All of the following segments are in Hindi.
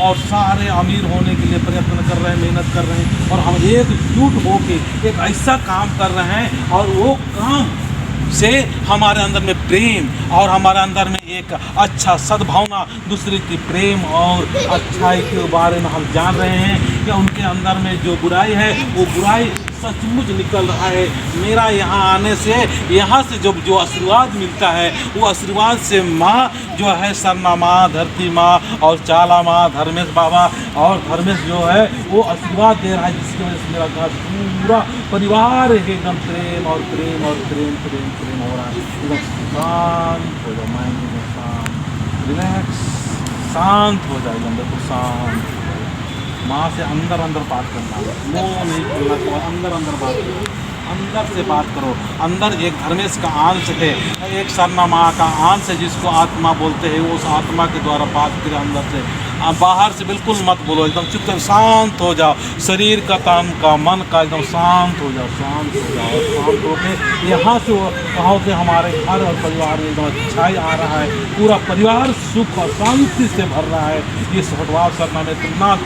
और सारे अमीर होने के लिए प्रयत्न कर रहे हैं, मेहनत कर रहे हैं, और हम एकजुट होके एक ऐसा काम कर रहे हैं, और वो काम से हमारे अंदर में प्रेम और हमारे अंदर में एक अच्छा सद्भावना, दूसरे की प्रेम और अच्छाई के बारे में हम जान रहे हैं कि उनके अंदर में जो बुराई है वो बुराई सचमुच निकल रहा है। मेरा यहाँ आने से, यहाँ से जो आशीर्वाद मिलता है, वो आशीर्वाद से माँ जो है सरना माँ, धरती माँ और चाला माँ, धर्मेश बाबा और धर्मेश जो है वो आशीर्वाद दे रहा है, जिसकी वजह से मेरा घर पूरा परिवार एकदम प्रेम और प्रेम और प्रेम प्रेम प्रेम हो रहा है। एकदम शांत हो जाओ, माइंड में शांत, रिलैक्स, शांत हो जाए, एकदम देखो शांत। माँ से अंदर अंदर बात करना, मुँह नहीं खोलना, केवल अंदर अंदर बात करो, अंदर से बात करो। अंदर एक धर्मेश का अंश है, एक सरना माँ का अंश है जिसको आत्मा बोलते हैं, उस आत्मा के द्वारा बात करें अंदर से। बाहर से बिल्कुल मत बोलो, एकदम चुपचाप शांत हो जाओ, शरीर का, तन का, मन का एकदम शांत हो जाओ, शांत हो जाओ। शांत होकर यहाँ से कहो कि हमारे घर और परिवार में एकदम अच्छाई आ रहा है, पूरा परिवार सुख और शांति से भर रहा है। इस हटवार सरना में इतना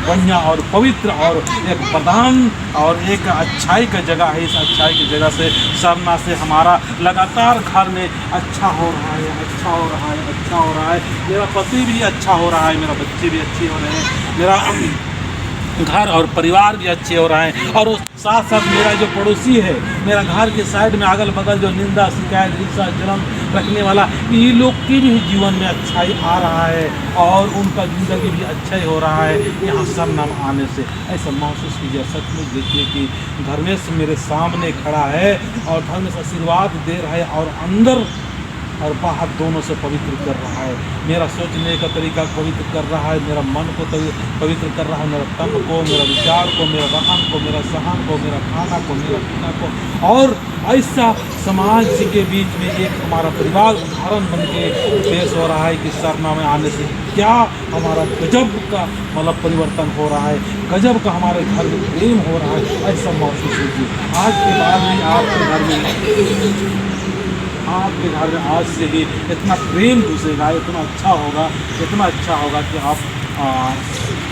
बढ़िया और पवित्र और एक वरदान और एक अच्छाई का जगह है। इस अच्छाई की जगह से, सरना से हमारा लगातार घर में अच्छा हो रहा है, अच्छा हो रहा है, अच्छा हो रहा है। मेरा पति भी अच्छा हो रहा है, मेरा बच्चे भी अच्छे हो रहे हैं, मेरा घर और परिवार भी अच्छे हो रहे हैं। और उस साथ साथ मेरा जो पड़ोसी है, मेरा घर के साइड में अगल बगल जो निंदा, शिकायत, ईर्ष्या, जलन रखने वाला, ये लोग के भी जीवन में अच्छाई आ रहा है और उनका ज़िंदगी भी अच्छा ही हो रहा है यहाँ सरनाम आने से। ऐसा महसूस कीजिए, सचमुच देखिए कि धर्मेश मेरे सामने खड़ा है और धर्मेश आशीर्वाद दे रहा है और अंदर और बाहर दोनों से पवित्र कर रहा है। मेरा सोचने का तरीका पवित्र कर रहा है, मेरा मन को पवित्र कर रहा है, मेरा तन को, मेरा विचार को, मेरा रहन को, मेरा सहन को, मेरा खाना को, मेरा पीना को। और ऐसा समाज के बीच में एक हमारा परिवार उदाहरण बन के पेश हो रहा है कि सरना में आने से क्या हमारा गजब का मतलब परिवर्तन हो रहा है, गजब का हमारे घर में प्रेम हो रहा है। ऐसा महसूस कीजिए। आज के बाद भी आपके घर में, आपके घर में आज से ही इतना प्रेम घुसेगा, इतना अच्छा होगा, इतना अच्छा होगा कि आप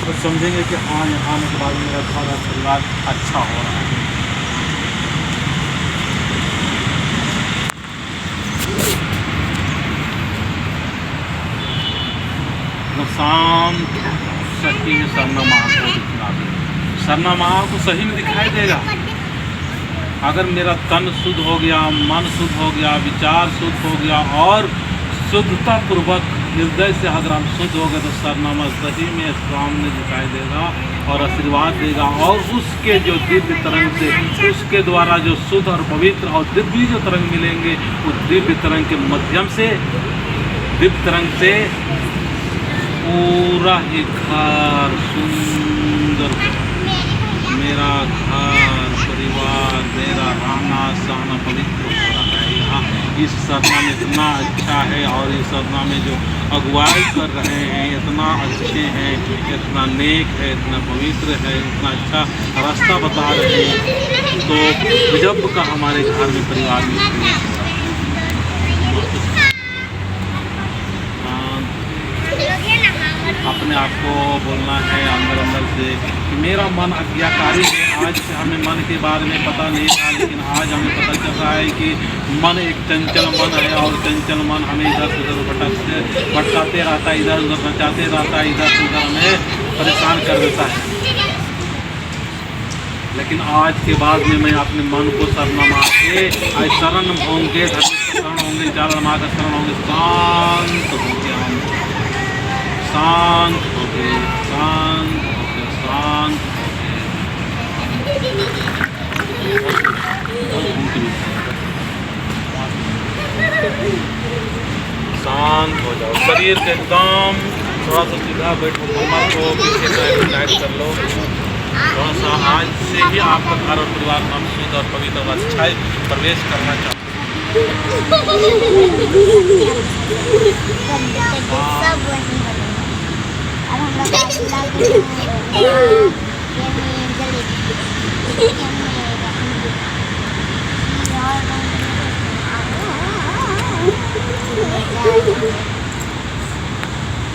तो समझेंगे कि हाँ, यहाँ आने के बाद मेरा घर और परिवार अच्छा हो रहा है। शांत सही में सरना माँ को दिखा दे, सरना माँ को सही में दिखाई देगा। अगर मेरा तन शुद्ध हो गया, मन शुद्ध हो गया, विचार शुद्ध हो गया और शुद्धता पूर्वक हृदय से अगर हम शुद्ध हो गए तो सरनामा सही में सामने दिखाई देगा और आशीर्वाद देगा। और उसके जो दिव्य तरंग से, उसके द्वारा जो शुद्ध और पवित्र और दिव्य जो तरंग मिलेंगे, उस दिव्य तरंग के माध्यम से, दिव्य तरंग से पूरा ही घर सुंदर, मेरा घर परिवार, मेरा रहना सहना पवित्र हो रहा है। यहाँ इस सरना में इतना अच्छा है और इस सरना में जो अगुवाई कर रहे हैं इतना अच्छे हैं, इतना नेक है, इतना पवित्र है, इतना अच्छा रास्ता बता रहे हैं। तो गजब का हमारे घर में परिवार में अपने आप को बोलना है अंदर अंदर से कि मेरा मन आज्ञाकारी है। आज से हमें मन के बारे में पता नहीं था, लेकिन आज हमें पता चल रहा है कि मन एक चंचल मन है और चंचल मन हमें इधर से उधर भटकाते रहता है, इधर उधर बचाते रहता है, इधर से उधर हमें परेशान कर देता है। लेकिन आज के बाद में मैं अपने मन को सरनामा के शरण होंगे, शरण होंगे, चार माँ का शरण होंगे, शांत होंगे, हम शांत हो गए, शांत हो गए, शांत शांत हो जाओ। शरीर के एकदम थोड़ा सा सीधा बैठो, कमर को पीछे टाइट कर लो थोड़ा सा। आज से ही आपका घर और परिवार हम शुद्ध और पवित्र और अच्छाई प्रवेश करना चाहते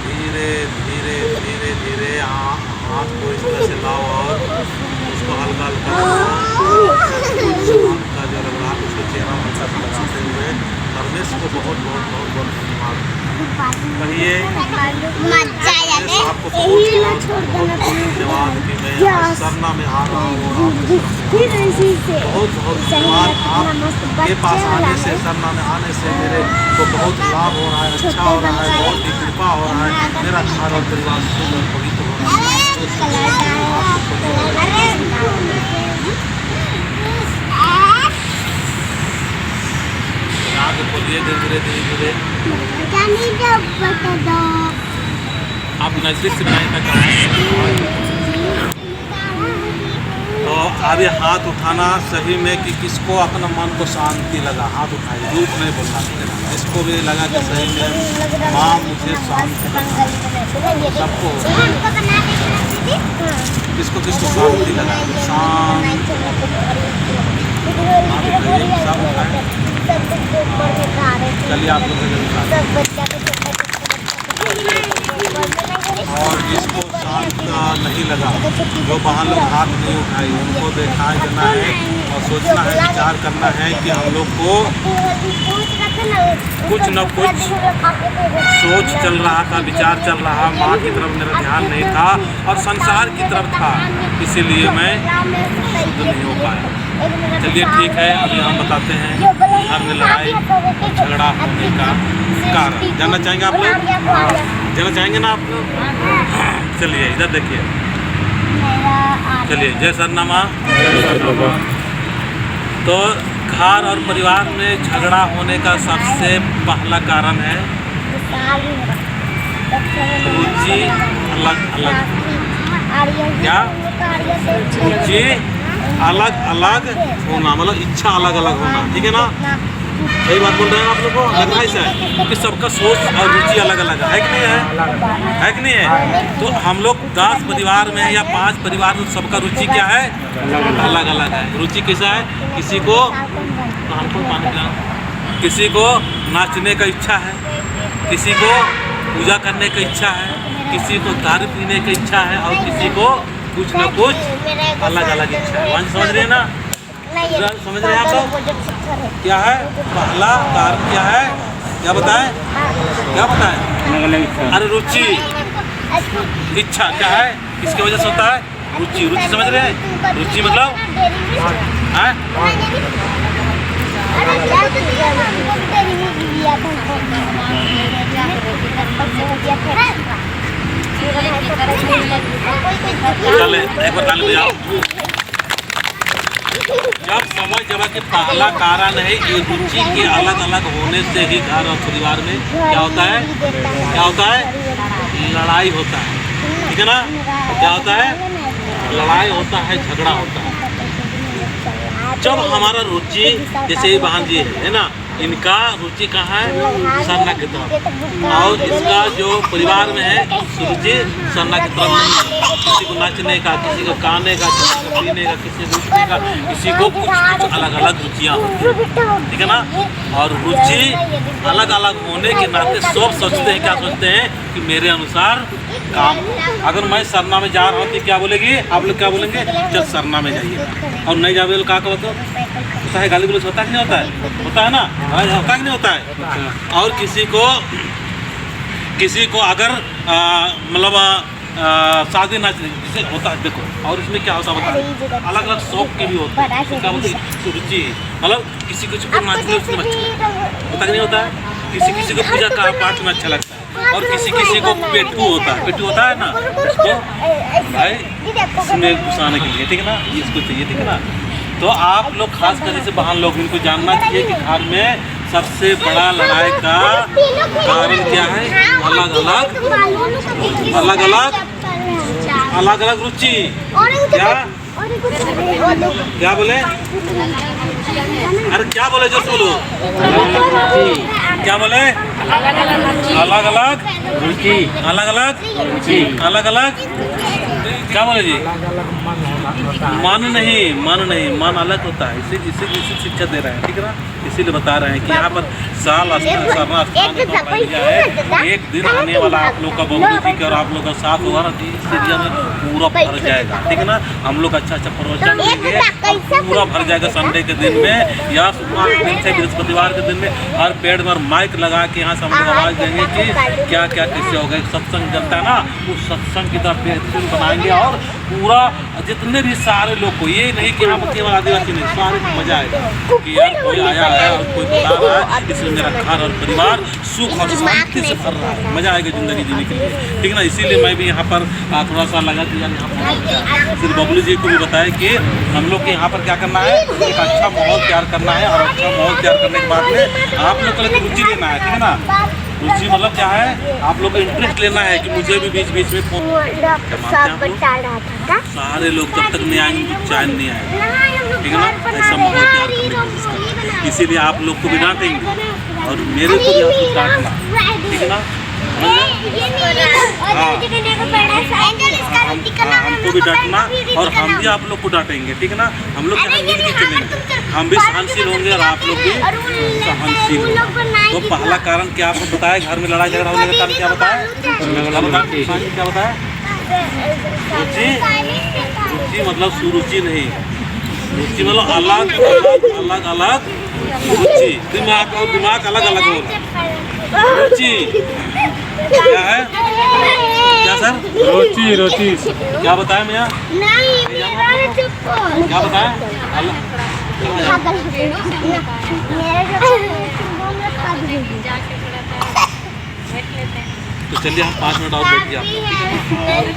धीरे धीरे धीरे धीरे हाथ को इस तरह से लाओ और उसको हल्का हल्का का जो लग रहा है उसको चेहरा हल्का सा लगाते हुए धर्मेश को बहुत बहुत बहुत बहुत धन्यवाद कहिए। आपको बहुत धन्यवाद कि मैं सरना में आ रहा हूँ। बहुत बहुत धन्यवाद आपके पास आने से, सरना में आने से मेरे को बहुत लाभ हो रहा है, अच्छा हो रहा है, बहुत ही कृपा हो रहा है। मेरा घर और परिवार शुभ और पवित्र हो रहा है। आगे बोलिए धीरे धीरे आप नजदीक से बनाए तक आए। तो अब ये हाथ उठाना सही में कि किसको अपना मन को शांति लगा, हाथ उठाइए, झूठ नहीं बोलना। जिसको भी लगा कि सही में माँ मुझे शांति लगा, सबको किसको किसको शांति लगा, शांत सब उठाए। चलिए आप लोग और जिसको शांत नहीं लगा, जो बाहर लोग हाथ नहीं उठाए, उनको दिखाई देना है और सोचना है, विचार करना है कि हम लोग को कुछ न कुछ सोच चल रहा था, विचार चल रहा, माँ की तरफ मेरा ध्यान नहीं था और संसार की तरफ था, इसीलिए मैं शुद्ध नहीं हो पाया। चलिए ठीक है, अभी हम बताते हैं घर में लड़ाई झगड़ा होने का कारण। जानना चाहेंगे आप लोग? जानना चाहेंगे ना आप लोग? चलिए इधर देखिए, चलिए जय सरनामा। तो घर और परिवार में झगड़ा होने का सबसे पहला कारण है रुचि अलग अलग। क्या रुचि अलग अलग होना, मतलब इच्छा अलग अलग होना, ठीक है ना? सही बात बोल रहे हैं आप लोग को, लग रहा है ऐसा कि सबका सोच और रुचि अलग अलग है कि नहीं है कि नहीं है? तो हम लोग 10 परिवार में या 5 परिवार में सबका रुचि क्या है? अलग अलग है। रुचि कैसा है? किसी को हमको पानी पिलाना, किसी को नाचने का इच्छा है, किसी को पूजा करने का इच्छा है, किसी को दारू पीने की इच्छा है और किसी को कुछ न कुछ अलग अलग इच्छा है। समझ रहे हैं ना? समझ रहे हैं आप लोग? क्या है पहला कारण? क्या है? क्या बताएं? क्या बताएं? अरे रुचि, इच्छा क्या है? किसकी वजह से होता है? रुचि। रुचि समझ रहे हैं? रुचि मतलब है? चले एक बार ताली बजाओ। जब समझ जब कि पहला कारण है ये रुचि के अलग अलग होने से ही घर और परिवार में क्या होता है? क्या होता है? लड़ाई होता है, ठीक है ना? क्या होता है? लड़ाई होता है, झगड़ा होता है। जब हमारा रुचि, जैसे ये बहन जी है ना, इनका रुचि कहाँ है? सरना की तरफ, और इसका जो परिवार में है रुचि सरना की तरफ नहीं है। किसी को नाचने का, किसी को गाने का, किसी को पीने का, किसी को उठने का, किसी को कुछ अलग अलग रुचियाँ होती हैं, ठीक है ना? और रुचि अलग अलग होने के नाते सब सोचते हैं, क्या सोचते हैं कि मेरे अनुसार काम। अगर मैं सरना में जा रहा हूँ तो क्या बोलेगी? आप लोग क्या बोलेंगे? चल सरना में जाइए, और नहीं जाओगे तो क्या कहो? तो होता है, गाली गलौज होता है कि नहीं होता है? होता है ना? होता है कि नहीं होता है? और किसी को अगर मतलब शादी नाच जैसे होता है, देखो, और इसमें क्या होता है बताओ, अलग अलग शौक के भी होते हैं। क्या बोलते हैं? रुचि मतलब किसी को नाचने उसमें अच्छा लगता है, होता कि नहीं होता है? किसी को पूजा का पाठ में अच्छा लगता है, और किसी को पेटू होता है। पेटू होता है ना, उसको भाई इसमें घुसाने के लिए, ठीक है ना? इसको चाहिए, ठीक है ना? तो आप लोग खास कर जैसे बहन लोग, इनको जानना चाहिए कि घर में सबसे बड़ा लड़ाई का कारण क्या है? अलग अलग रुचि। क्या बोले? अरे क्या बोले? जो बोलो, क्या बोले? अलग अलग रुचि, अलग अलग रुचि, अलग अलग। क्या बोले जी? अलग अलग मन होता है। मन अलग होता है। इसी शिक्षा दे रहे हैं, ठीक है ना। इसीलिए बता रहे हैं कि यहाँ पर सरना स्थान है। एक दिन आने वाला आप लोग का बबलू जी का और आप लोग का साथ होगा ना, इस एरिया में पूरा भर जाएगा, ठीक है ना। हम लोग अच्छा प्रवचन देंगे, पूरा भर जाएगा। संडे के दिन में या शुक्रवार के दिन से बृहस्पतिवार के दिन में हर पेड़ पर माइक लगा के यहाँ से हम लोग आवाज़ देंगे कि क्या क्या कैसे हो गए। सत्संग चलता है ना, उस सत्संग की तरफ बेहतरीन बनाएंगे और पूरा जितने भी सारे लोग को, ये नहीं कि हम केवल आदिवासी नहीं, सारे को मजा आएगा कि यार कोई आया है और कोई बता रहा है, इसमें मेरा घर और परिवार सुख और शांति से भर रहा है। मजा आएगा ज़िंदगी जीने के लिए, ठीक है ना। इसीलिए मैं भी यहाँ पर थोड़ा सा लगा कि यार यहाँ पर फिर बबलू जी को भी बताया कि हम लोग के यहाँ पर क्या करना है, एक अच्छा माहौल तैयार करना है। और अच्छा माहौल तैयार करने के बाद में आप लोग को रुचि लेना है, ठीक है ना। रुचि मतलब क्या है, आप लोग को इंटरेस्ट लेना है कि मुझे भी बीच बीच में फोन। सारे लोग जब तक नहीं आएंगे चैन नहीं आएगा, ठीक है ना। ऐसा माहौल तैयार करने की कोशिश करें। इसीलिए आप लोग को भी डांटेंगे और मेरे को भी आप लोग डांटना, ठीक है ना। हमको भी डांटना और हम भी आप लोग को डांटेंगे, ठीक है ना। हम लोग यहाँ मिल के चलेंगे, हम भी सहनशील होंगे और आप लोग भी सहनशील होंगे। तो पहला कारण क्या आपको बताया, घर में लड़ाई झगड़ा होने का कारण क्या बताया, क्या बताया? रुचि मतलब सुरुचि नहीं, रुचि मतलब अलग अलग रुचि, दिमाग और दिमाग अलग अलग होगा। रुचि क्या है, क्या सर? रुचि क्या बताया भैया? क्या बताया? तो चलिए हम 5 मिनट और बैठ गया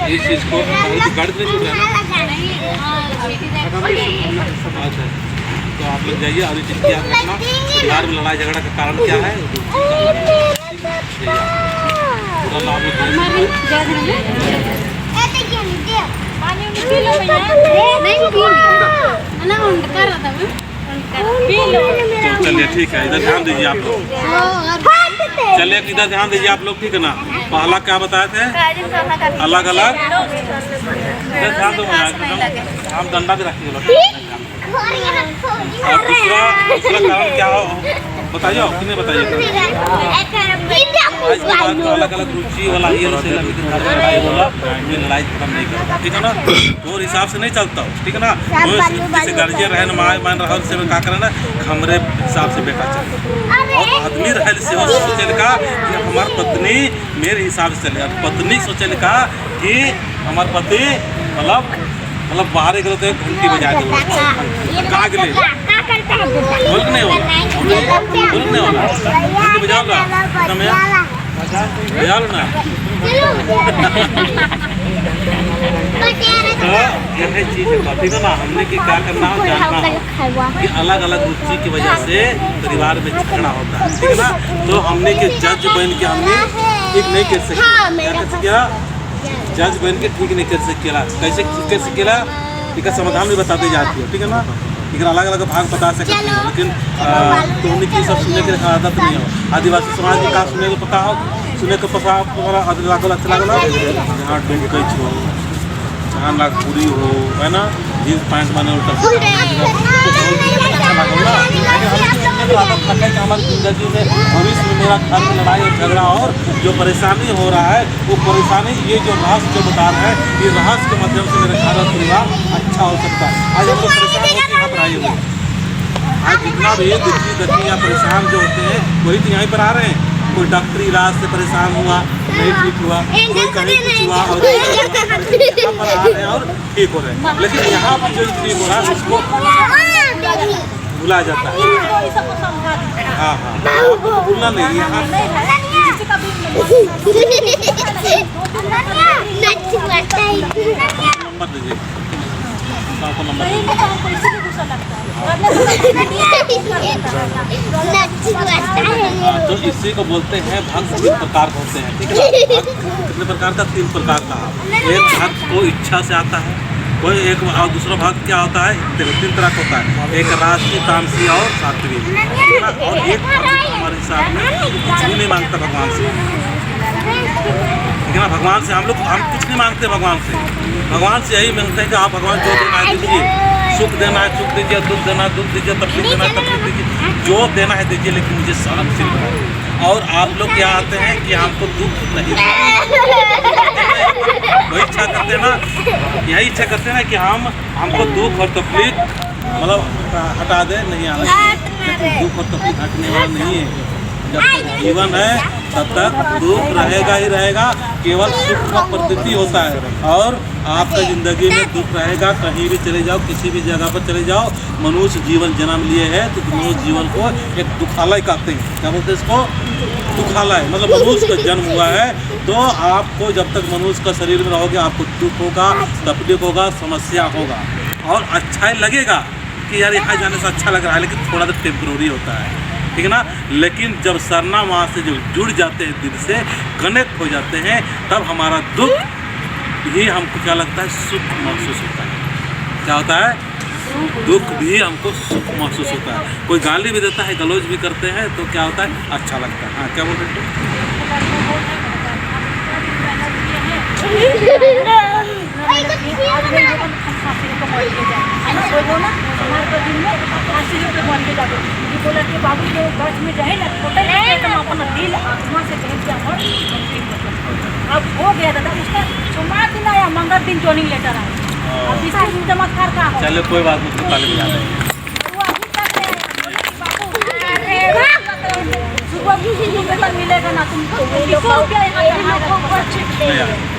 इस चीज़ को गाड़ी नहीं छूट रहा है। अच्छा, तो आप लोग जाइए और चीज़ क्या रखना, परिवार में लड़ाई झगड़ा का कारण क्या है। तो चलिए ठीक है, इधर ध्यान दीजिए आप लोग। चलिए इधर ध्यान दीजिए आप लोग, ठीक है ना। पहला क्या बताए थे, अलग अलग। इधर ध्यान दो, हम डंडा भी रखेंगे। और दूसरा कारण क्या हो बताइए, कितने बताइए। अलग अलग रुचि वाला ये लड़ाई वाला लड़ाई खत्म नहीं करता, ठीक है ना। तो हिसाब से नहीं चलता हो, ठीक है ना। जैसे गार्जियन रहे मान रहा से क्या करना, हमरे हिसाब से बेटा चले और आदमी रहे से सोचे का कि हमार पत्नी मेरे हिसाब से चले, पत्नी सोचे का कि हमार पति मतलब बाहर गए तो घंटी बजा दे, कहाँ के लिए बोल नहीं होला, बोल नहीं होला, घंटी बजाओ ना, बजा लो ना। तो यही चीज़ है, ठीक है ना। हमने कि क्या करना हो, जानना हो कि अलग अलग रुचि की वजह से परिवार में झगड़ा होता है, ठीक है ना। तो हमने के जज बन के हमने ठीक नहीं कर सके, क्या कर सके, जज बन के ठीक नहीं कर सकेला। कैसे कर सकेला, इसका समाधान भी बताते जाती हो, ठीक है ना। लेकिन अलग अलग भाग बता सकते हो, लेकिन तो उनकी सब सुनने की आदत नहीं हो। आदिवासी समाज में कहा सुनने को पता हो, सुनने को पता लागल अच्छा लगला, जहाँ डुमकच हो, जहाँ नागपुरी हो, है ना, जीन्स पैंट माने हमारी जिंदगी में भविष्य में मेरा घर में लड़ाई और झगड़ा और जो परेशानी हो रहा है, वो परेशानी ये जो रहस्य जो बता रहा है, ये रहस्य के माध्यम से मेरा घर और परिवार अच्छा हो सकता है। आज हम लोग परेशान होकर यहाँ पर आए हुए हैं। आज जितना भी दुखी या परेशान जो होते हैं वही तो यहीं पर आ रहे हैं। कोई डॉक्टरी इलाज से परेशान हुआ, नहीं ठीक हुआ, कोई कहीं कुछ हुआ और यहाँ पर आ रहे हैं और ठीक हो रहे हैं। लेकिन यहाँ पर जो ठीक हो रहा है उसको भुला जाता है। हाँ भूलना नहीं, यहाँ नंबर दीजिए, तो इसी को बोलते हैं भक्त। 3 प्रकार के होते हैं, ठीक है ना। भक्त कितने प्रकार का, 3 प्रकार का। एक भक्त को इच्छा से आता है, कोई एक, और दूसरा भक्त क्या होता है, 3 तरह का होता है। एक राजसी, तामसी और सात्विक, और एक भक्त हमारे हिसाब में कुछ भी नहीं मांगता भगवान से, ठीक है ना। भगवान से हम कुछ नहीं मांगते, भगवान से यही मांगते हैं कि आप भगवान जो देना है दीजिए, सुख देना है सुख दीजिए, दुख देना है दुख दीजिए, तकलीफ देना है तकलीफ दीजिए, जो देना है दीजिए, लेकिन मुझे शांति दो। और आप लोग क्या आते हैं कि हमको दुख नहीं वही इच्छा करते हैं ना, यही इच्छा करते हैं ना कि हमको दुख और तकलीफ मतलब हटा दे, नहीं आना चाहिए। लेकिन दुख और तकलीफ हटने वाला नहीं है। जब तक जीवन है तब तक दुख रहेगा ही रहेगा, केवल सुख का प्रतीति होता है। और आपका ज़िंदगी में दुख रहेगा, कहीं भी चले जाओ, किसी भी जगह पर चले जाओ। मनुष्य जीवन जन्म लिए है तो मनुष्य जीवन को एक दुखालय कहते हैं। क्या बोलते हैं इसको? दुखालय। मतलब मनुष्य का जन्म हुआ है तो आपको जब तक मनुष्य का शरीर में रहोगे आपको दुख होगा, तकलीफ होगा, समस्या होगा। और अच्छा ही लगेगा कि यार यहाँ जाने से अच्छा लग रहा है, लेकिन थोड़ा सा टेम्प्रोरी होता है, ठीक है ना। लेकिन जब सरना माँ से जो जुड़ जाते हैं, दिल से कनेक्ट हो जाते हैं, तब हमारा दुख भी हमको क्या लगता है? सुख महसूस होता है। क्या होता है? दुख भी हमको सुख महसूस होता है। कोई गाली भी देता है, गलौज भी करते हैं तो क्या होता है? अच्छा लगता है। हाँ, क्या बोल रहे बोला कि बाबू के बस में जाए ना अपना दिल आत्मा से अब हो गया दादा। उसका सोमवार दिन आया, मंगल दिन जॉइनिंग लेटर आया। अब इसका चमत्कार का हो। चलो कोई बात नहीं, ताली बजा दें। वो अभी तक सुबह वेतन मिलेगा ना तुमको, 100 रुपया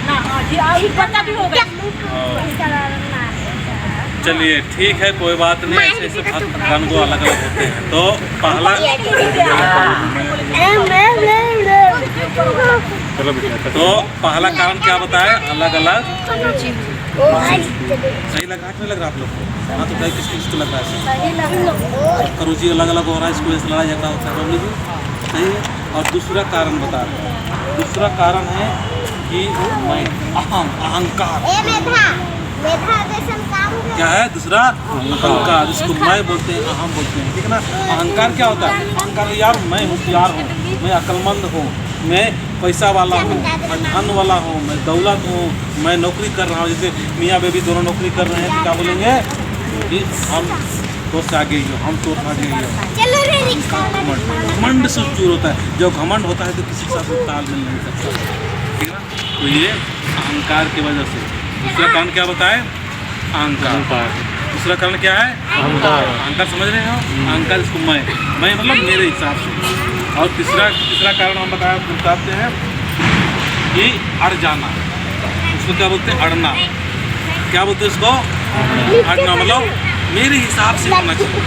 ना। हाँ जी, अभी बच्चा भी हो गया। चलिए ठीक है, कोई बात नहीं। ऐसे ऐसे भगवान को अलग अलग होते हैं। तो पहला कारण क्या बताए? अलग अलग। सही लग रहा है? नहीं लग रहा आप लोग को? हाँ, तो भाई किस चीज़ को लग रहा है? सबका रुचि अलग अलग हो रहा है, इसको वजह से लड़ाई झगड़ा होता है। बबली जी सही है। और दूसरा कारण बता रहे हैं, दूसरा कारण है कि मैं अहंकार। क्या है दूसरा? अहंकार, जिसको मैं बोलते हैं, अहम बोलते हैं, ठीक है ना। अहंकार क्या होता है? अहंकार यार मैं होशियार हूँ, मैं अक्लमंद हूँ, मैं पैसा वाला हूँ, मैं धन वाला हूँ, मैं दौलत हूँ, मैं नौकरी कर रहा हूँ। जैसे मियाँ बेबी दोनों नौकरी कर रहे हैं तो क्या बोलेंगे कि हम तो से आगे ही हो, हम तो आगे ही हो। घमंड से चूर होता है। जब घमंड होता है तो किसी के साथ तालमेल नहीं करता, ठीक है ना। तो ये अहंकार की वजह से। दूसरा कारण क्या बताए? अहंकार। दूसरा कारण क्या है? अहंकार। समझ रहे हो? अहंकार, इसको मैं मतलब मेरे हिसाब से। और तीसरा कारण हम बताते हैं कि अड़ जाना। उसको क्या बोलते हैं? अड़ना। क्या बोलते हैं इसको? अड़ना। मतलब मेरे हिसाब से होना चाहिए,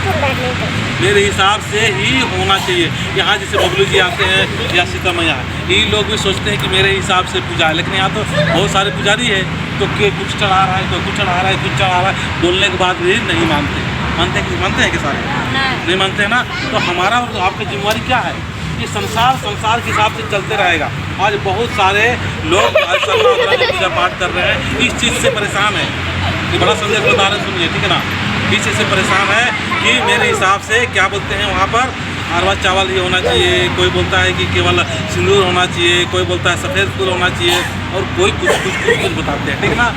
मेरे हिसाब से ही होना चाहिए। यहाँ जैसे बबलू जी आते हैं या सीता मैया, ये लोग भी सोचते हैं कि मेरे हिसाब से पूजा है। लेकिन यहाँ तो बहुत सारे पुजारी है तो कुछ चढ़ा रहा है, तो कुछ चढ़ा रहा है, कुछ चढ़ा रहा है, बोलने के बाद भी नहीं मानते हैं कि सारे नहीं मानते हैं ना। तो हमारा और आपकी जिम्मेवारी क्या है कि संसार के हिसाब से चलते रहेगा। आज बहुत सारे लोग पूजा पाठ कर रहे हैं, इस चीज़ से परेशान है। ये बड़ा संदेश बता रहे, सुनिए, ठीक है ना। इस चीज़ से परेशान है कि मेरे हिसाब से क्या बोलते हैं वहाँ पर अरवा चावल ही होना चाहिए, कोई बोलता है कि केवल सिंदूर होना चाहिए, कोई बोलता है सफ़ेद फूल होना चाहिए, और कोई कुछ बताते हैं, ठीक है ना।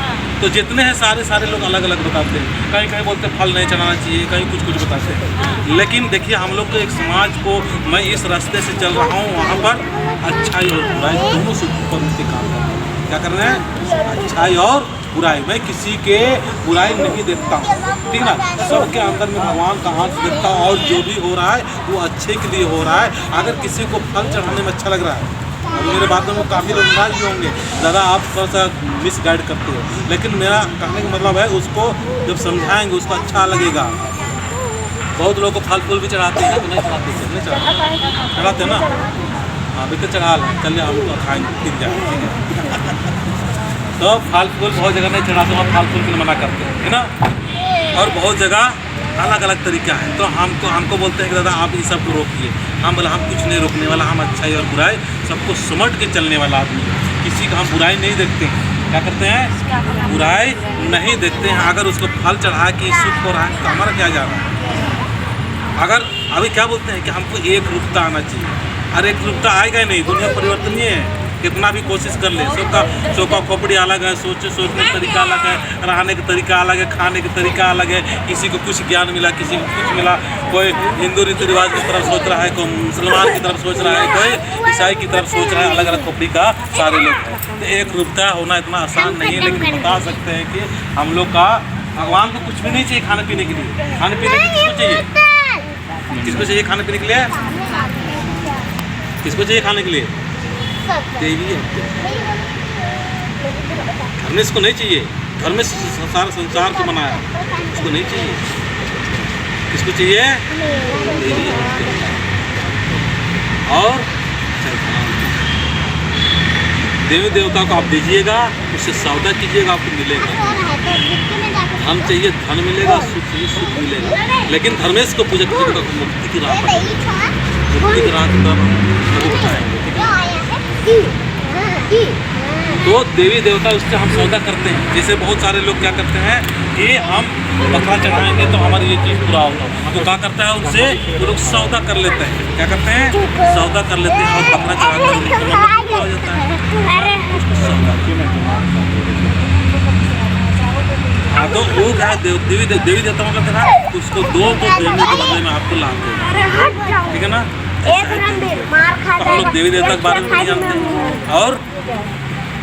तो जितने हैं सारे लोग अलग अलग बताते हैं। कहीं बोलते हैं फल नहीं चढ़ाना चाहिए, कहीं कुछ बताते हैं। लेकिन देखिए हम लोग के एक समाज को, मैं इस रास्ते से चल रहा हूँ, वहाँ पर अच्छाई और बुराई दोनों से ऊपर उठके काम कर रहे हैं। क्या कर रहे हैं? अच्छाई और बुराई। मैं किसी के बुराई नहीं देखता हूँ, ठीक ना। सबके अंदर में भगवान का हाथ देखता हूँ, और जो भी हो रहा है वो अच्छे के लिए हो रहा है। अगर किसी को फल चढ़ाने में अच्छा लग रहा है, मेरे बातों में काफ़ी लोग नाराज भी होंगे, दादा आप थोड़ा सा मिस गाइड करते हो, लेकिन मेरा कहने का मतलब है उसको जब समझाएंगे उसको अच्छा लगेगा। बहुत लोग को फल फूल भी चढ़ाते हैं, तो नहीं चढ़ाते ना। हाँ बिल्कुल चढ़ा लें, चलिए हम तो खाएंगे, ठीक है। तो फल फूल बहुत जगह नहीं चढ़ाते, हम फल फूल के मना करते हैं, है ना। और बहुत जगह अलग अलग तरीका है। तो हमको बोलते हैं कि दादा आप ये सब को रोकिए। हम बोला हम कुछ नहीं रोकने वाला, हम अच्छाई और बुराई सबको समझ के चलने वाला आदमी है। किसी का हम बुराई नहीं देखते हैं। क्या करते हैं? बुराई नहीं देखते हैं। अगर उसको फल चढ़ा के सुख हो रहा है तो हमारा क्या जा रहा है? अगर अभी क्या बोलते हैं कि हमको एक रूपता आना चाहिए। अरे एक रूपता आएगा ही नहीं, दुनिया परिवर्तनीय है। कितना भी कोशिश कर ले, सबका खोपड़ी अलग है, सोचने का तरीका अलग है, रहने का तरीका अलग है, खाने का तरीका अलग है। किसी को कुछ ज्ञान मिला, किसी को कुछ मिला, कोई हिंदू रीति रिवाज की तरफ सोच रहा है, कोई मुसलमान की तरफ सोच रहा है, कोई ईसाई की तरफ सोच रहा है। अलग अलग खोपड़ी का सारे लोग हैं। तो एक रूपता होना इतना आसान नहीं है, लेकिन बता सकते हैं कि हम लोग का भगवान को कुछ भी नहीं चाहिए खाने पीने के लिए। खाने पीने के किसको चाहिए? किसको चाहिए खाने पीने के लिए? किसको चाहिए खाने के लिए? देवी है। धर्मेश को नहीं चाहिए। धर्मेश सारा संसार को बनाया, उसको नहीं चाहिए। किसको चाहिए? देवी है। और देवी देवता को आप दीजिएगा, उससे सौदा कीजिएगा, आपको मिलेगा। धन चाहिए, धन मिलेगा, सुख चाहिए, सुख मिलेगा। लेकिन धर्मेश को पूजा कीजिएगा, मुक्ति की राह पर, मुक्ति की राह पर बताएंगे। तो देवी देवता उससे हम सौदा करते हैं। जैसे बहुत सारे लोग क्या करते हैं कि हम बकरा चढ़ाएंगे तो हमारी ये चीज़ पूरा होगा, तो क्या करता है उनसे वो लोग सौदा कर लेते हैं। क्या करते हैं? सौदा कर लेते हैं और बकरा चढ़ा कर हो जाता है। हाँ, तो वो क्या देवी देवता मतलब क्या, उसको दो तो देने के बदले में आपको लाभ देगा, ठीक है ना। हम लोग देवी देवता के बारे में नहीं जानते और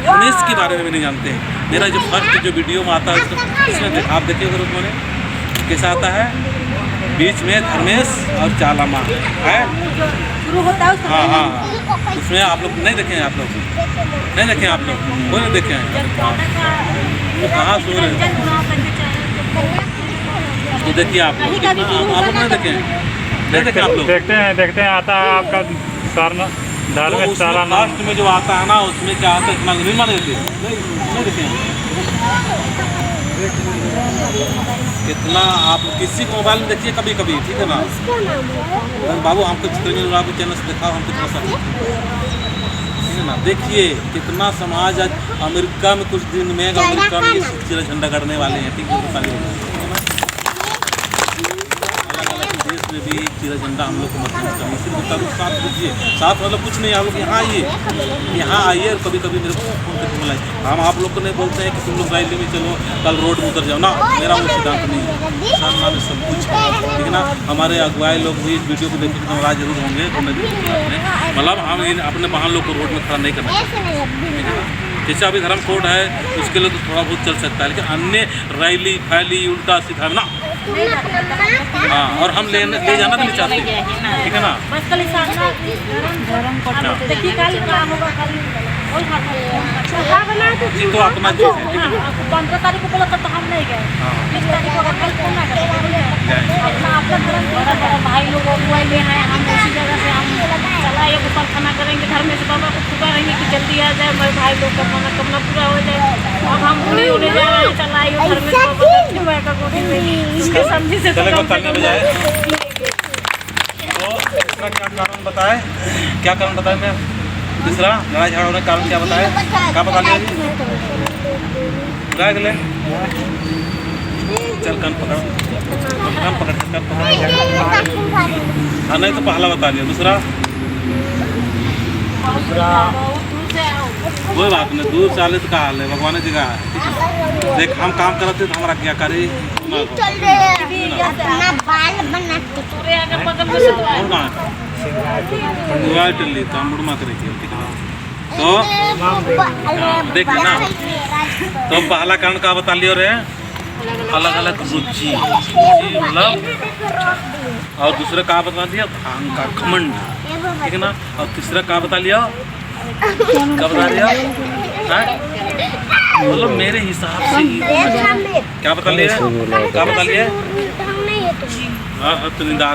धर्मेश के बारे में भी नहीं जानते हैं। मेरा जो फर्स्ट जो वीडियो में आता है उसमें आप देखिए अगर उसमें कैसा आता है, बीच में धर्मेश और चाला माँ है। हाँ हाँ, उसमें आप लोग नहीं देखे हैं, आप लोग नहीं देखे हैं, आप लोग कोई नहीं देखे हैं। वो कहाँ सो रहे हैं? तो देखिए आप लोग नहीं देखे हैं, नहीं देखे आप लोग? देखते हैं आता है आपका सारना दाल में सारा लास्ट में जो आता है ना, उसमें क्या आता है इतना निर्मा देते नहीं देखे हैं। कितना आप किसी को मोबाइल में देखिए कभी कभी, ठीक है ना बाबू, हमको चित्रंजन बाबू चैनल से दिखाओ, हम कितना सब ठीक है ना। देखिए कितना समाज आज अमेरिका में कुछ दिन में अमेरिका में चिरा झंडा गाड़ने वाले हैं, ठीक है। देश में भी चिरा झंडा हम लोग को मतलब कमी से साथ दीजिए, साथ मतलब कुछ नहीं, आप लोग यहाँ आइए, यहाँ आइए और कभी कभी मेरे को फोन करके बुलाइए। हम आप लोग को नहीं बोलते हैं कि तुम लोग रैली में चलो, कल रोड में उतर जाओ ना, मेरा वो सिद्धांत नहीं है। सामना में सब कुछ है, ठीक है ना। हमारे अगुवाई लोग भी इस वीडियो को देखकर नाराज जरूर होंगे, मतलब हम अपने बहन लोग को रोड में खड़ा नहीं करना, ठीक है ना। जैसे अभी धर्म कोड है उसके लिए तो थोड़ा बहुत चल सकता है, लेकिन अन्य रैली फैली उल्टा सीधा ना, हाँ, और हम ले जाना भी नहीं चाहते, ठीक है ना। जी तो अपना चीज़ है, 15 तारीख को बोला था तो हम नहीं गए, 20 तारीख को कल फोन ना करें, अपना धर्म भाई लोग ले हैं, हम उसी जगह से हम चला एक प्रार्थना करेंगे, धर्मेश बाबा को पुकारेंगे कि जल्दी आ जाए, मेरे भाई लोग का मनोकामना पूरा हो जाए। अब हम उन्हें जा रहे हैं, चलाइए धर्मेश बाबा का गोदी में, इसके समझी से चले बताने में जाए। तो इसका क्या कारण बताए, क्या कारण बताए मैं? दूसरा लड़ाई झगड़ा होने का कारण क्या बताए, क्या बता लिया जी? क्या गले चल कान पकड़, कान पकड़, कान पकड़। हाँ नहीं तो पहला बता लिया। दूसरा कोई बात नहीं, दूर से आले तो कहा हाल है, भगवान जी का है। देख हम काम करते तो हमारा क्या करे, तो देख ना। तो पहला कारण का बता लियो रे, अलग अलग रुचि मतलब, और दूसरा कहा बता दिया अहंकार घमंड, ठीक है ना। और तीसरा कहा बता लिया, क्या बता दिया मतलब मेरे हिसाब से क्या बता लिया, क्या बता लिया, हाँ तो निंदा।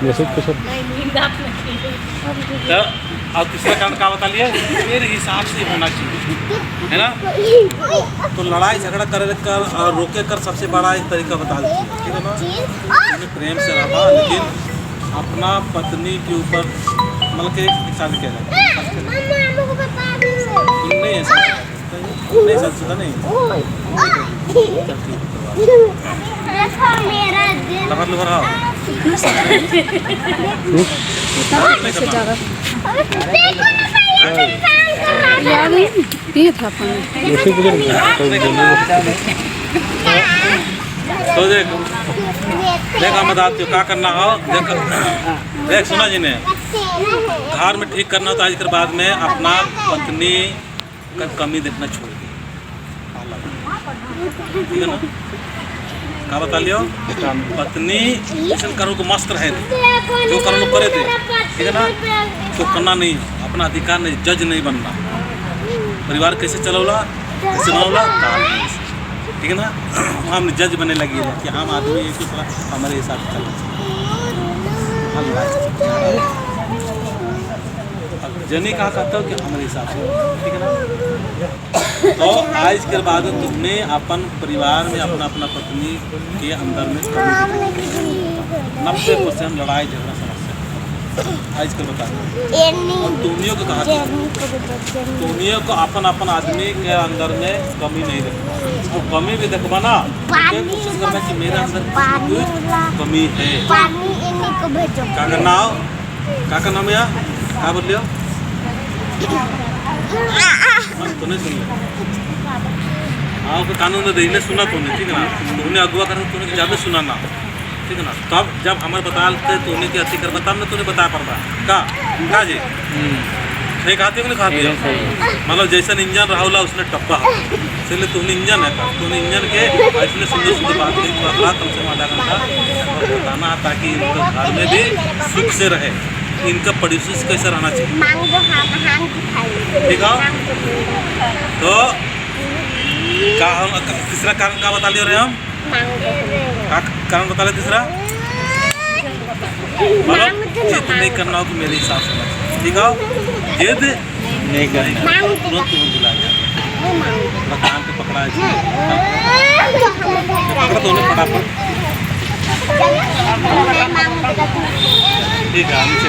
और तीसरा कारण क्या बता लिया, मेरे हिसाब से होना चाहिए, है ना। तो लड़ाई झगड़ा कर रोके कर सबसे बड़ा एक तरीका बता दीजिए, ठीक है ना। प्रेम से रहा, लेकिन अपना पत्नी के ऊपर मतलब कि शादी किया जाए नहीं है, नहीं शादीशुदा नहीं पिए था पानी तो देख हम बताते हो क्या करना हो। देख सुना जी ने घर में ठीक करना हो तो आज के बाद में अपना पत्नी का कमी देखना छोड़ दी, ठीक है ना। क्या बता लियो पत्नी ऐसा करो को मस्त रहे थे, जो करो करे थे, ठीक है ना। तो करना नहीं, अपना अधिकार नहीं, जज नहीं बनना, परिवार कैसे चलौला कैसे बनौला ठीक है ना। हम जज बनने लगी है कि हम आदमी एक दूसरा हमारे हिसाब से चलना चाहिए। जनी कहा कहता हो कि हमारे हिसाब से, ठीक है ना। तो आज के बाद तुमने अपन परिवार में अपना अपना पत्नी के अंदर में 90% लड़ाई झगड़ा समस्या आज कल बता। और तुमियों को कहा तुमियों को अपन अपन आदमी के अंदर में कमी नहीं देखना, और कमी भी देखना ना कोशिश करना कि मेरे अंदर कुछ कमी है। क्या करना हो, क्या करना भैया, क्या बोल रहे हो तो नहीं सुन ले। हाँ तो कानून में देखने सुना तूने, ठीक है ना। तुमने अगुआ करना तूने ज़्यादा सुना ना, ठीक है ना। तब जब हमारे बताते तूने की अति कर तब ना तूने बताया पड़ता का जी सही खाती हो नहीं खाती हो। मतलब जैसा इंजन रहा उसने टप्पा हो, इसलिए तुमने इंजन है का तुमने इंजन के इसलिए सुंदर सुंदर बात कम से कम आधा घंटा बताना ताकि इनके घर में भी सुख से रहे, इनका प्रोड्यूस कैसे रहना चाहिए, ठीक है। तो का हम तीसरा कारण का बता लिया रहे हम, कारण बता रहे तीसरा मतलब जिद नहीं करना हो कि मेरे हिसाब से, ठीक है। जिद नहीं करना तुरंत दिला गया कान पे पकड़ा पकड़ा तो उन्हें फटाफट, ठीक है। हमसे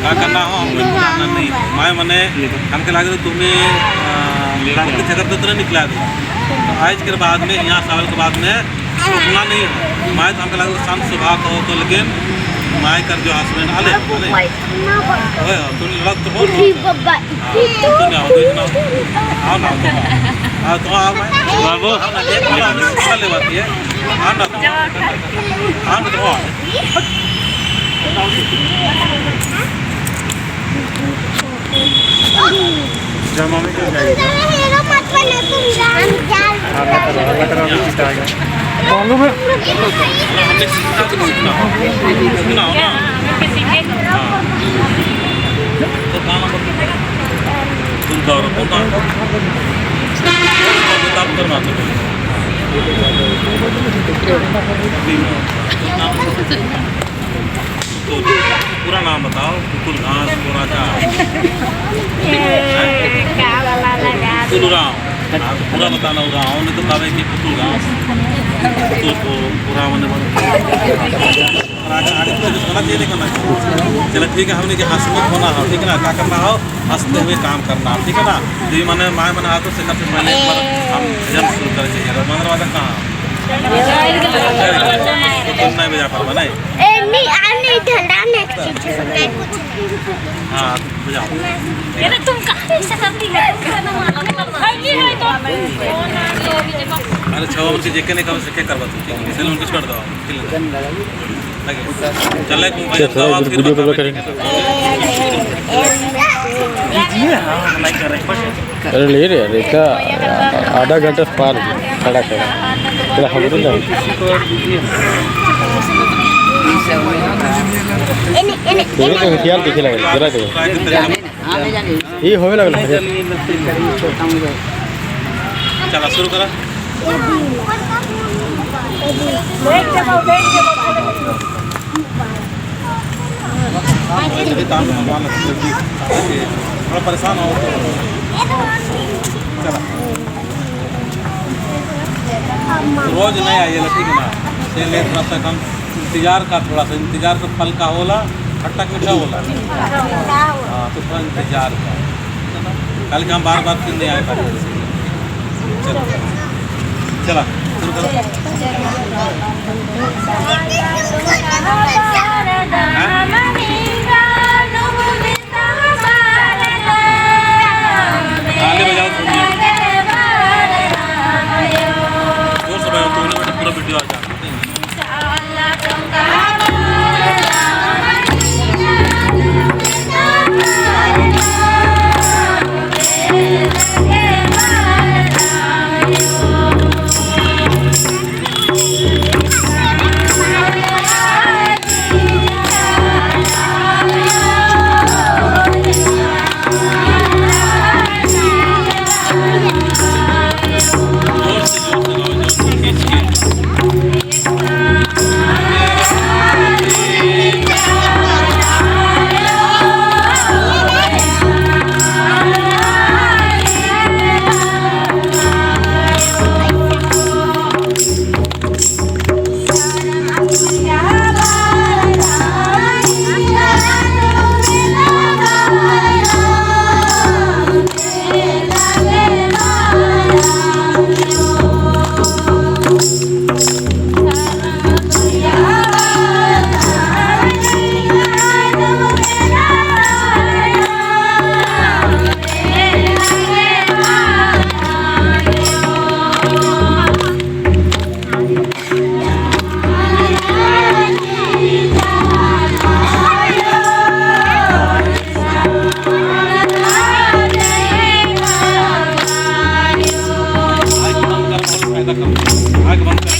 क्या करना हो हमें बताना नहीं। मैं मैंने हमके लगे तुम्हें जगह तो तुरंत निकला दो। तो आज के बाद में यहाँ साल के बाद में रुकना नहीं है। मैं तो हमको लगे शांत स्वभाव का हो तो, लेकिन मैं कर जो हस्बैंड आले तुम लड़क तो बहुत तुम आओ देखना आओ ना तो आओ मैं बाबू आओ ना एक वाला ले बात है आओ ना तो जमा में क्या जाएगा मालूम है हमने सीखना तो सीखना हो ना तो काम तुम दौड़ काम करना तो पूरा नाम बताओ। पुतुल घास पूरा का पुतुल राम पूरा बताना होगा। नहीं तो कहे कि पुतुल घास पुतुल को पूरा मैंने आगे होना चाहिए नहीं करना चाहिए। चलो ठीक है, हमने कि हंसमुख होना हो, ठीक है ना। क्या करना हो हंसते हुए काम करना, ठीक है ना। तो ये मैंने माँ मैंने हाथों से सबसे पहले एक बार हम जन्म शुरू कर चाहिए मंदिर वादा कहाँ नहीं भेजा पाओ नहीं हाँ बुझाओ तुम कहाँ से करती है अरे 6 वर्ष जेके नहीं कब से क्या करवा तू इसलिए उनको छोड़ दो चले वीडियो करेंगे अरे ले रहे रेखा आधा घंटा पार खड़ा खड़ा तेरा खबर नहीं दोनों का हथियार दिखे लगे जरा देखो ये होवे लगल चला शुरू करा थोड़ा परेशान हो तो चला रोज नहीं आइए ठीक है ना। चलिए थोड़ा सा कम इंतजार का पल का होला खट्टा मीठा होला हाँ तो थोड़ा इंतजार का कल के हम बार फिर नहीं आए पाए। चलो चला शुरू करो फायदा कर। आग बंद कर,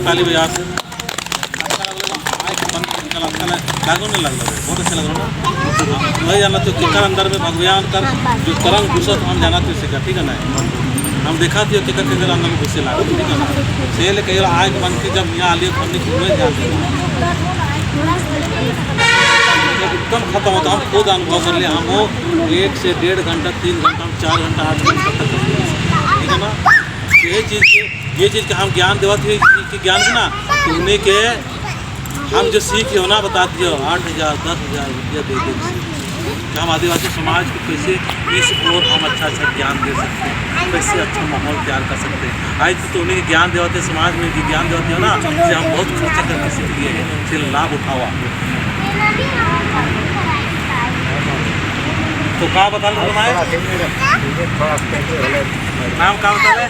ताली बजा से लागू नहीं लग रहा, बहुत अच्छा लग रहा ना। वही जाना तो केकर अंदर में भगवान कर जो करंग घुसा तो हम जाना तो सीखा, ठीक है ना। हम देखा थे केकर केकर अंदर में घुसे लगा, ठीक है ना। से लेके आग बन के जब यहाँ आलिए तो हमने घूमे जाते एकदम खत्म होता। हम खुद अनुभव कर लिए, हम वो 1 से 1.5 घंटा 3 घंटा हम 4 घंटा 8 घंटा तक, ठीक है ना। ये चीज़ के हम ज्ञान देवा थे कि ज्ञान के ना तो उन्हें के हम जो सीखे हो ना बता दियो 8,000 10,000 रुपया दे दे कि हम आदिवासी समाज को कैसे इस ओर हम अच्छा ज्ञान दे सकते हैं, कैसे अच्छा माहौल तैयार कर सकते हैं। आज तो उन्हें ज्ञान देवाते समाज में जो ज्ञान देवाते हो ना से हम बहुत खर्चा करके सीख लिए हैं, फिर लाभ उठावा। तो कहाँ बता रहे नाम कहाँ बता रहे?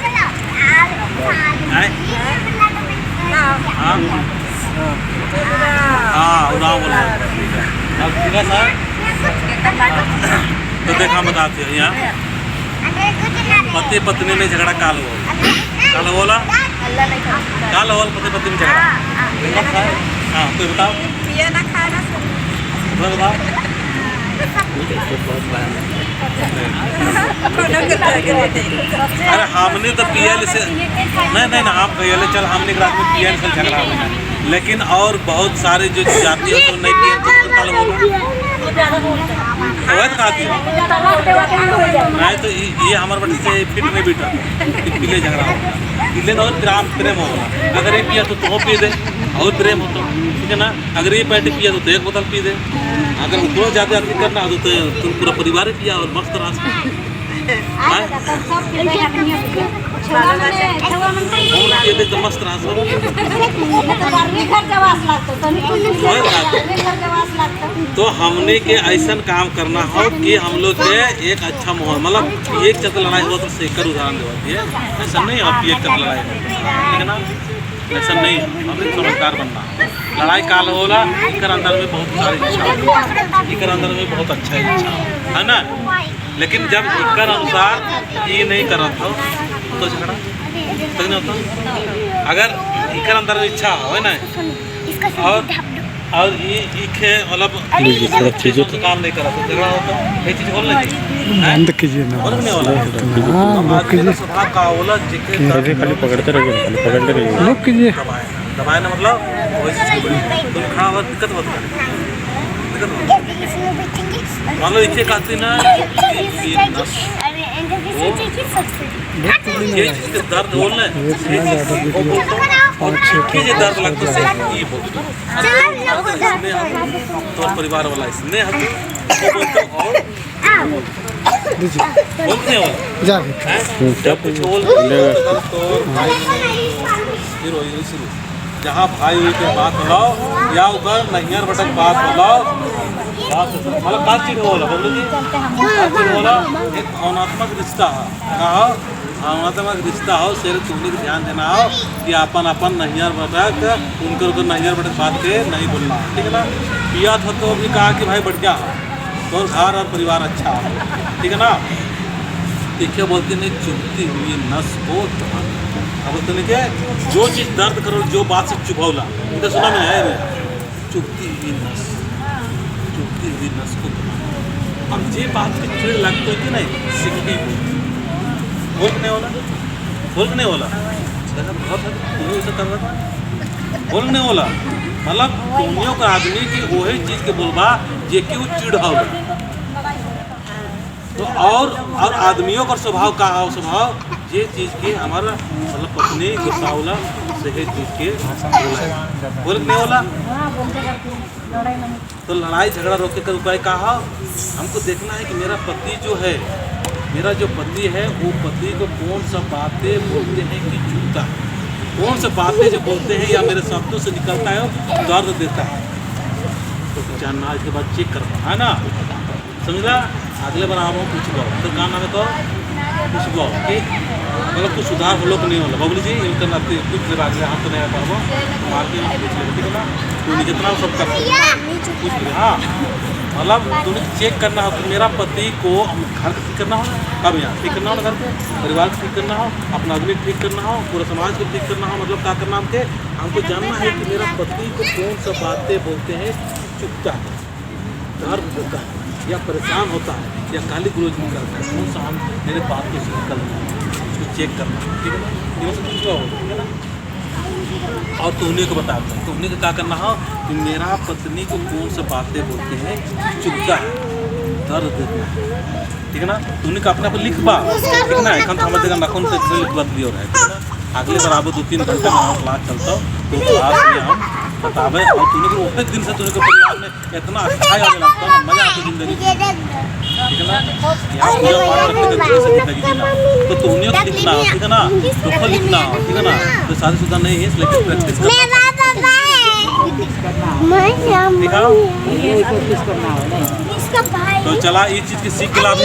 हाँ उड़ाव बोल रहे अब ठीक है सर। तो देखा बताते हो यहाँ पति पत्नी में झगड़ा काल बोला पति पत्नी में झगड़ा। हाँ कोई बताओ बताओ। अरे हमने तो पीएल से नहीं ना आप पीएल चल हमने रात में पीएल से झगड़ा हुआ, लेकिन और बहुत सारे जो जाती है तो नहीं पीएल नहीं तो ये हमारे बच्चे से फिट नहीं बीटा पीले झगड़ा होगा पीले तो और प्रेम होगा। अगर ये पिया तो पी दे और प्रेम होता, ठीक है ना। अगर ये पैंट पिया तो 1 बोतल पी दे, अगर थोड़ा ज़्यादा अति करना हो तो तुम पूरा परिवार पिया और मस्त रहा तो मस्त रहा। तो हमने के ऐसा काम करना हो कि हम लोग के एक अच्छा माहौल मतलब एक चक्कर लड़ाई हुआ तो सेकर उदाहरण देती है, ऐसा नहीं है एक चक्कर लड़ाई ठीक है ना, ऐसा नहीं है। हमें समझदार बनना, लड़ाई काल होला इकर अंदर में बहुत सारी इच्छा, इकर अंदर में बहुत अच्छा इच्छा है ना। लेकिन जब इकर अनुसार ये नहीं कर रहा था तो झगड़ा तक नहीं होता। अगर इकर अंदर में इच्छा हो ना और ये मतलब चीज़ों से काम नहीं कर रहा तो झगड़ा होता, ये चीज़ हो बंद कीजिए ना स्वभाव का होला खाली पकड़ते रहिए रुक कीजिए दबाए ना मतलब तुम खड़ा हुआ दिक्कत बहुत मान लो इसे कहते ना ये चीज़ के दर्द हो ना ये दर्द लगता से ये बोलते तो परिवार वाला इसने हम बोलते हैं जहाँ भाई के बात बोलाओ या ऊपर नैयर बटक बात बोलाओ मतलब बात चीज बोला बोलो जी बात चीज बोला एक भावनात्मक रिश्ता है कहा भावनात्मक रिश्ता हो सिर्फ तुमने ध्यान देना हो कि अपन नैयर बटक उनके नैयर बटक बात के नहीं बोलना, ठीक है ना। पिया था तो भी कहा कि भाई बढ़िया हो तो घर और परिवार अच्छा हो, ठीक है ना। देखिए बोलते नहीं चुभती हुई नस को दबाना। अब बोलते नहीं क्या जो चीज़ दर्द करो जो बात से चुभौला इधर सुना में है चुभती हुई नस को दबाना। अब ये बात की चिड़ लगती है कि नहीं सीखी बोल नहीं होला बहुत है कर रहा था बोल नहीं होला मतलब तुमियों का आदमी की वही चीज़ के बोलबा जे कि वो चिढ़ाओ। तो और आदमियों का स्वभाव का है स्वभाव ये चीज़ की हमारा मतलब पत्नी गुस्सावला से चीज़ के बोल नहीं होला। तो लड़ाई झगड़ा रोकने का उपाय का है हमको देखना है कि मेरा पति जो है मेरा जो पति है वो पति को कौन सा बातें बोलते हैं कि झूठा कौन सा बातें जो बोलते हैं या मेरे शब्दों से निकलता है दर्द देता है तो जानना इसके बाद चेक करना है ना समझला। अगले बार आप पूछ गो तो कहाँ नाम है तो पूछ गो कि मतलब कुछ सुधार हो लोग नहीं होला बबली जी इनका नाते कुछ देर अगले हाथ तो नहीं आ पाओ मार्केट पूछ ले ठीक है ना तू जितना सब कर पूछ ले। हाँ मतलब तुम्हें चेक करना हो कि मेरा पति को घर ठीक करना हो कब यहाँ ठीक करना हो घर पे परिवार को ठीक करना हो अपना आदमी को ठीक करना हो पूरा समाज को ठीक करना हो मतलब क्या करना हमको जानना है कि मेरा पति को कौन सा बातें बोलते हैं चुपता है दर्द देता है या परेशान होता है या गाली गलौज नहीं करता है कौन सा हम मेरे बात को से निकलना है उसको चेक करना ठीक है ना ये सब पूछा हो ठीक है ना। और तुमने को बताता हूँ तुमने को क्या करना हो कि मेरा पत्नी को कौन सा बातें बोलते हैं चुपता है दर्द देता है ठीक है ना। तुमने का अपने आप लिख पा ठीक है ना এখন समझ देगा ना कौन से लिख बात दियो रहा है अगले बार आप 2-3 घंटे में हम क्लास चलता तो क्लास में हम बतावे और तूने को उतने दिन से तूने को परिवार में इतना अच्छा याद लगता है मजा आती जिंदगी ठीक है ना। यहाँ पूजा पाठ करते करते से जिंदगी जीना तो तुमने को लिखना हो ठीक है ना तो लिखना हो ठीक है ना तो शादीशुदा नहीं है लेकिन प्रैक्टिस करना तो चला ये चीज़ की सीख के लाभ